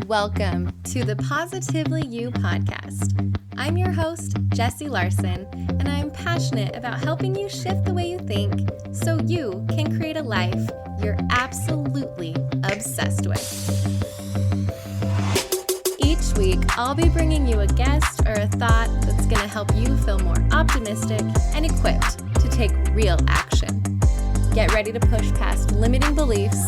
Welcome to the Positively You podcast. I'm your host, Jessie Larson, and I'm passionate about helping you shift the way you think so you can create a life you're absolutely obsessed with. Each week, I'll be bringing you a guest or a thought that's going to help you feel more optimistic and equipped to take real action. Get ready to push past limiting beliefs,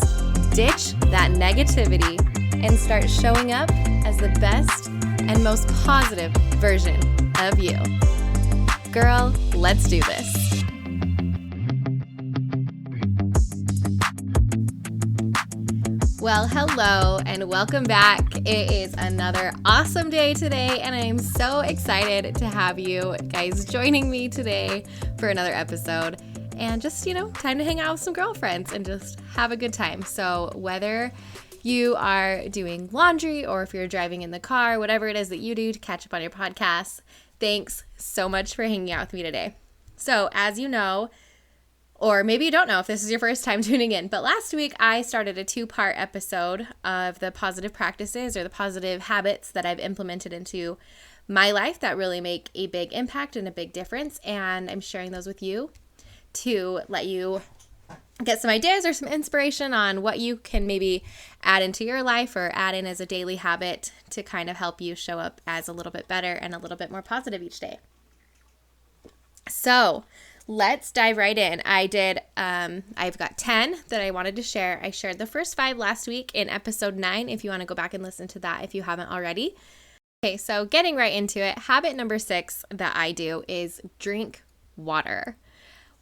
ditch that negativity, and start showing up as the best and most positive version of you. Girl, let's do this. Well, hello and welcome back. It is another awesome day today, and I am so excited to have you guys joining me today for another episode. And just, time to hang out with some girlfriends and just have a good time. So whether you are doing laundry or if you're driving in the car, whatever it is that you do to catch up on your podcasts, thanks so much for hanging out with me today. So as you know, or maybe you don't know if this is your first time tuning in, but last week I started a 2-part episode of the positive practices or the positive habits that I've implemented into my life that really make a big impact and a big difference. And I'm sharing those with you to let you get some ideas or some inspiration on what you can maybe add into your life or add in as a daily habit to kind of help you show up as a little bit better and a little bit more positive each day. So let's dive right in. I've got 10 that I wanted to share. I shared the first 5 last week in episode 9, if you want to go back and listen to that if you haven't already. Okay, so getting right into it, habit number 6 that I do is drink water.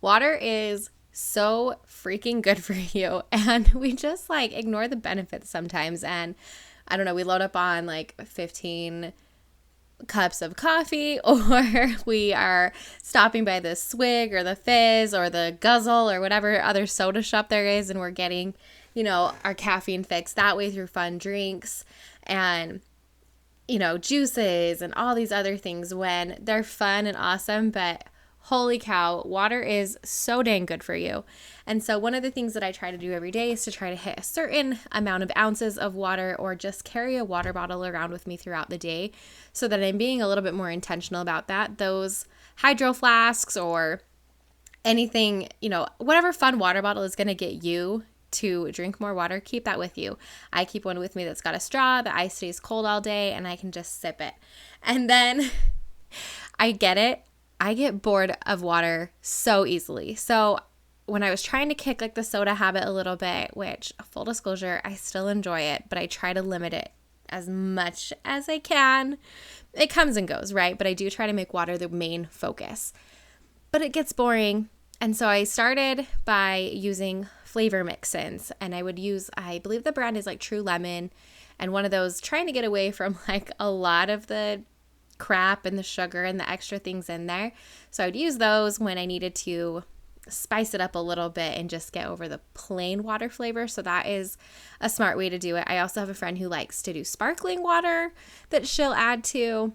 Water is so freaking good for you, and we just ignore the benefits sometimes. And I don't know, we load up on 15 cups of coffee, or we are stopping by the Swig or the Fizz or the Guzzle or whatever other soda shop there is, and we're getting our caffeine fix that way through fun drinks and juices and all these other things when they're fun and awesome, but holy cow, water is so dang good for you. And so one of the things that I try to do every day is to try to hit a certain amount of ounces of water, or just carry a water bottle around with me throughout the day so that I'm being a little bit more intentional about that. Those hydro flasks or anything, whatever fun water bottle is going to get you to drink more water, keep that with you. I keep one with me that's got a straw. The ice stays cold all day and I can just sip it. And then I get bored of water so easily. So when I was trying to kick the soda habit a little bit, which full disclosure, I still enjoy it, but I try to limit it as much as I can. It comes and goes, right? But I do try to make water the main focus. But it gets boring. And so I started by using flavor mix-ins, and I would use, I believe the brand is True Lemon, and one of those, trying to get away from a lot of the crap and the sugar and the extra things in there. So I would use those when I needed to spice it up a little bit and just get over the plain water flavor. So that is a smart way to do it. I also have a friend who likes to do sparkling water that she'll add to.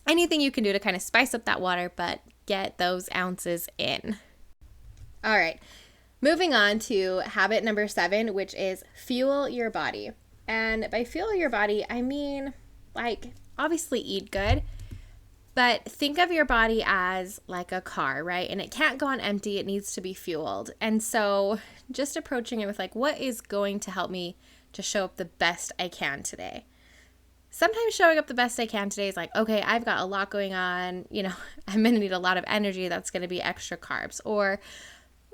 Anything you can do to kind of spice up that water, but get those ounces in. All right, moving on to habit number 7, which is fuel your body. And by fuel your body, I mean obviously eat good, but think of your body as like a car, right? And it can't go on empty. It needs to be fueled. And so just approaching it with what is going to help me to show up the best I can today? Sometimes showing up the best I can today is okay, I've got a lot going on. I'm going to need a lot of energy. That's going to be extra carbs. Or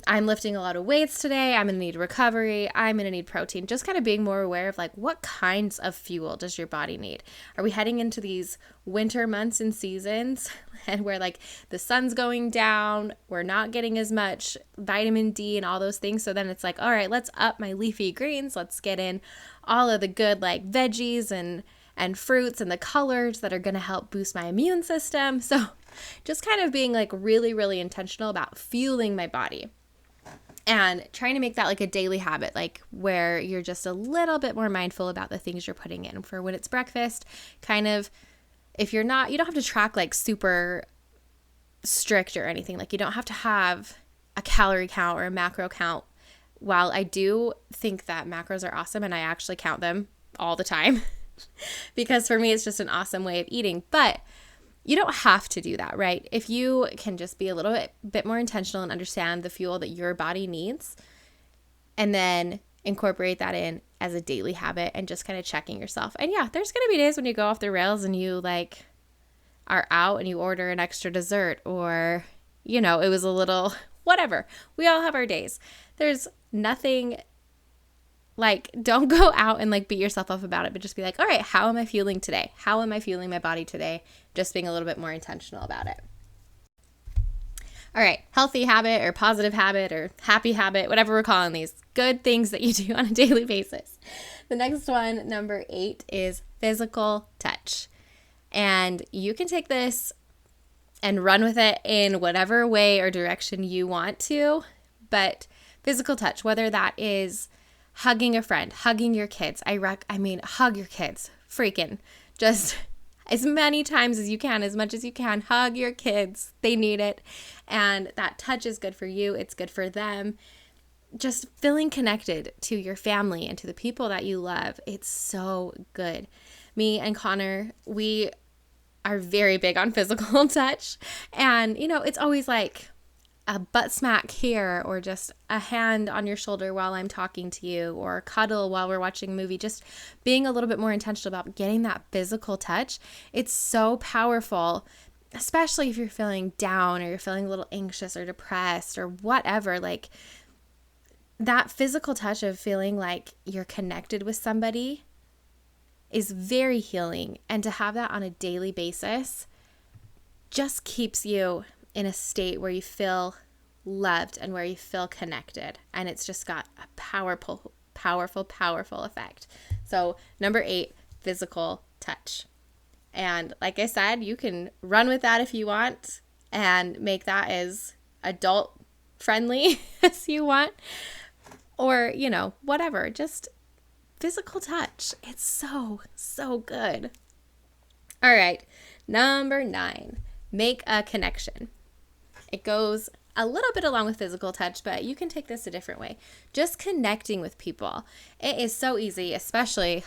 I'm lifting a lot of weights today. I'm going to need recovery. I'm going to need protein. Just kind of being more aware of what kinds of fuel does your body need? Are we heading into these winter months and seasons and where the sun's going down, we're not getting as much vitamin D and all those things. So then it's all right, let's up my leafy greens. Let's get in all of the good veggies and fruits and the colors that are going to help boost my immune system. So just kind of being really, really intentional about fueling my body. And trying to make that a daily habit, where you're just a little bit more mindful about the things you're putting in. For when it's breakfast, kind of, if you're not, you don't have to track super strict or anything. You don't have to have a calorie count or a macro count. While I do think that macros are awesome and I actually count them all the time, because for me, it's just an awesome way of eating. But you don't have to do that, right? If you can just be a little bit more intentional and understand the fuel that your body needs, and then incorporate that in as a daily habit and just kind of checking yourself. And yeah, there's going to be days when you go off the rails and you like are out and you order an extra dessert, or, you know, it was a little whatever. We all have our days. There's nothing like, don't go out and like beat yourself up about it, but just be like, all right, how am I feeling today? How am I feeling my body today? Just being a little bit more intentional about it. All right, healthy habit or positive habit or happy habit, whatever we're calling these, good things that you do on a daily basis. The next one, number 8, is physical touch. And you can take this and run with it in whatever way or direction you want to, but physical touch, whether that is hugging a friend, hugging your kids. Hug your kids, freaking just as many times as you can, as much as you can. Hug your kids. They need it. And that touch is good for you. It's good for them. Just feeling connected to your family and to the people that you love. It's so good. Me and Connor, we are very big on physical touch. And, you know, it's always like a butt smack here, or just a hand on your shoulder while I'm talking to you, or a cuddle while we're watching a movie. Just being a little bit more intentional about getting that physical touch. It's so powerful, especially if you're feeling down or you're feeling a little anxious or depressed or whatever. Like, that physical touch of feeling like you're connected with somebody is very healing. And to have that on a daily basis just keeps you in a state where you feel loved and where you feel connected. And it's just got a powerful effect. So number 8, physical touch. And like I said, you can run with that if you want and make that as adult friendly as you want, or, you know, whatever, just physical touch. It's so good. All right. Number 9, make a connection. It goes a little bit along with physical touch, but you can take this a different way. Just connecting with people. It is so easy, especially,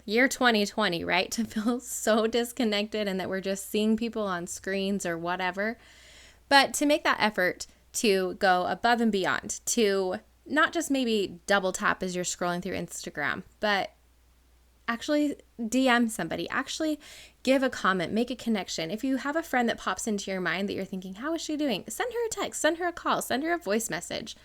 year 2020, right? To feel so disconnected and that we're just seeing people on screens or whatever. But to make that effort to go above and beyond, to not just maybe double tap as you're scrolling through Instagram, but actually DM somebody, actually give a comment, make a connection. If you have a friend that pops into your mind that you're thinking, how is she doing? Send her a text, send her a call, send her a voice message.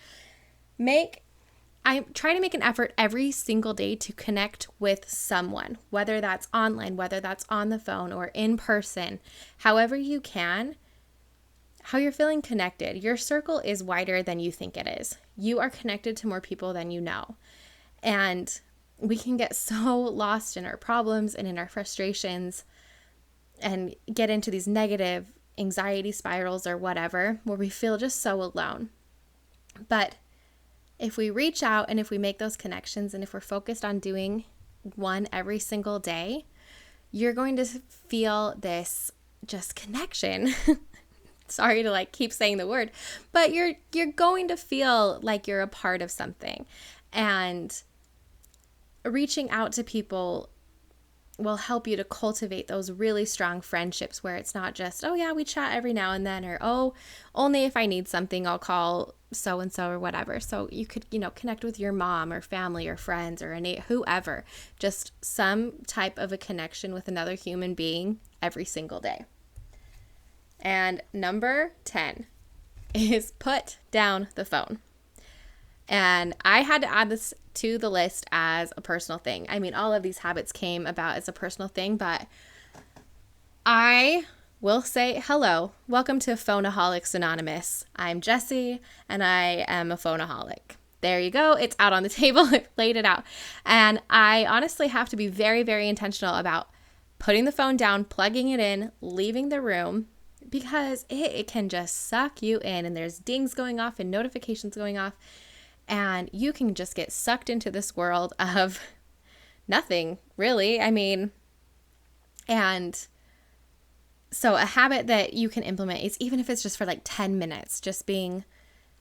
I try to make an effort every single day to connect with someone, whether that's online, whether that's on the phone or in person, however you can. How you're feeling connected. Your circle is wider than you think it is. You are connected to more people than you know. And we can get so lost in our problems and in our frustrations and get into these negative anxiety spirals or whatever, where we feel just so alone. But if we reach out and if we make those connections and if we're focused on doing one every single day, you're going to feel this just connection. Sorry to keep saying the word, but you're going to feel like you're a part of something. And reaching out to people will help you to cultivate those really strong friendships where it's not just, oh yeah, we chat every now and then, or oh, only if I need something I'll call so-and-so or whatever. So you could, connect with your mom or family or friends or whoever, just some type of a connection with another human being every single day. And number 10 is put down the phone. And I had to add this to the list as a personal thing. I mean, all of these habits came about as a personal thing, but I will say hello. Welcome to Phoneaholics Anonymous. I'm Jessie, and I am a phoneaholic. There you go. It's out on the table. I've laid it out. And I honestly have to be very, very intentional about putting the phone down, plugging it in, leaving the room, because it can just suck you in, and there's dings going off and notifications going off, and you can just get sucked into this world of nothing, really. I mean, and so a habit that you can implement is, even if it's just for 10 minutes, just being,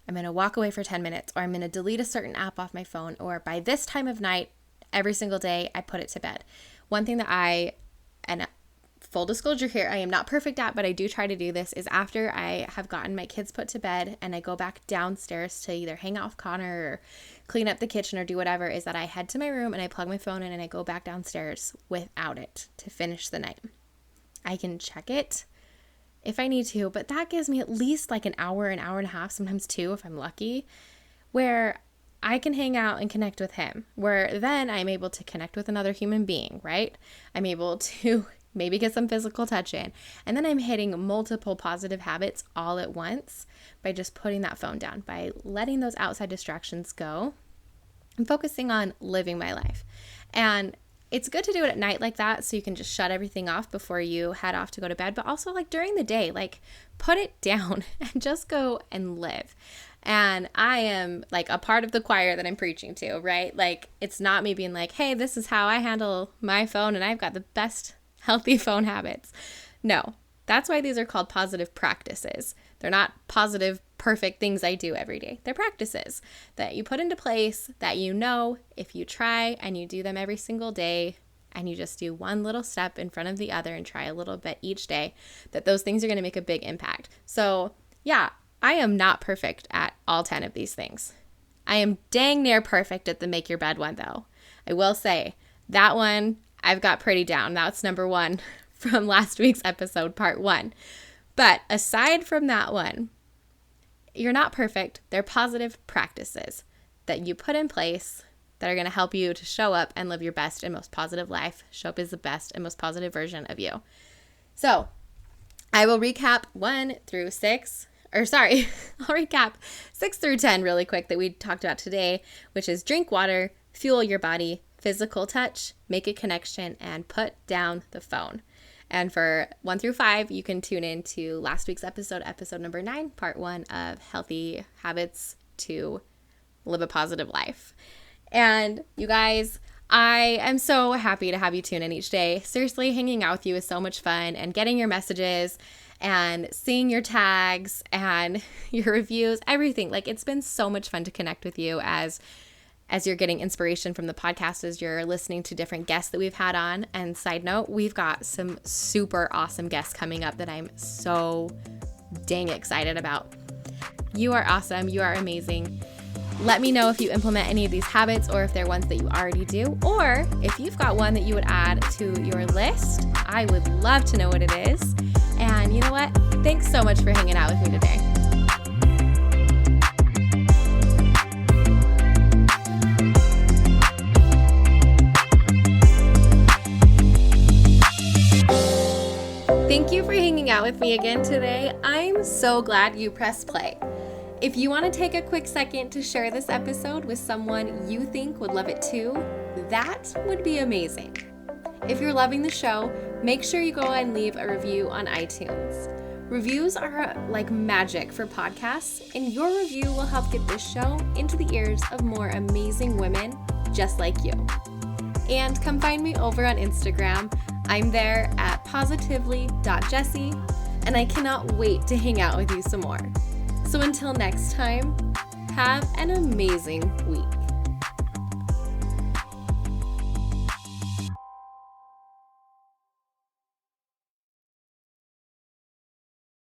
I'm going to walk away for 10 minutes, or I'm going to delete a certain app off my phone, or by this time of night, every single day, I put it to bed. one thing that and full disclosure here, I am not perfect at, but I do try to do this, is after I have gotten my kids put to bed and I go back downstairs to either hang out with Connor or clean up the kitchen or do whatever, is that I head to my room and I plug my phone in and I go back downstairs without it to finish the night. I can check it if I need to, but that gives me at least like an hour and a half, sometimes 2 if I'm lucky, where I can hang out and connect with him, where then I'm able to connect with another human being, right? I'm able to maybe get some physical touch in. And then I'm hitting multiple positive habits all at once by just putting that phone down, by letting those outside distractions go and focusing on living my life. And it's good to do it at night like that so you can just shut everything off before you head off to go to bed, but also like during the day, like put it down and just go and live. And I am like a part of the choir that I'm preaching to, right? Like it's not me being like, hey, this is how I handle my phone and I've got the best healthy phone habits. No, that's why these are called positive practices. They're not positive, perfect things I do every day. They're practices that you put into place that you know if you try and you do them every single day and you just do one little step in front of the other and try a little bit each day, that those things are going to make a big impact. So yeah, I am not perfect at all 10 of these things. I am dang near perfect at the make your bed one though. I will say that one I've got pretty down. That's number 1 from last week's episode, part 1. But aside from that one, you're not perfect. They're positive practices that you put in place that are going to help you to show up and live your best and most positive life. Show up as the best and most positive version of you. So I will recap 1 through 6. I'll recap 6 through 10 really quick that we talked about today, which is drink water, fuel your body, physical touch, make a connection, and put down the phone. And for 1 through 5, you can tune in to last week's episode number 9, part 1 of healthy habits to live a positive life. And you guys, I am so happy to have you tune in each day. Seriously, hanging out with you is so much fun, and getting your messages and seeing your tags and your reviews, everything. Like, it's been so much fun to connect with you as you're getting inspiration from the podcast, as you're listening to different guests that we've had on. And side note, we've got some super awesome guests coming up that I'm so dang excited about. You are awesome. You are amazing. Let me know if you implement any of these habits, or if they're ones that you already do, or if you've got one that you would add to your list. I would love to know what it is. And you know what? Thanks so much for hanging out with me today. Thank you for hanging out with me again today. I'm so glad you pressed play. If you want to take a quick second to share this episode with someone you think would love it too, that would be amazing. If you're loving the show, make sure you go and leave a review on iTunes. Reviews are like magic for podcasts, and your review will help get this show into the ears of more amazing women just like you. And come find me over on Instagram. I'm there at positively.jessie, and I cannot wait to hang out with you some more. So until next time, have an amazing week.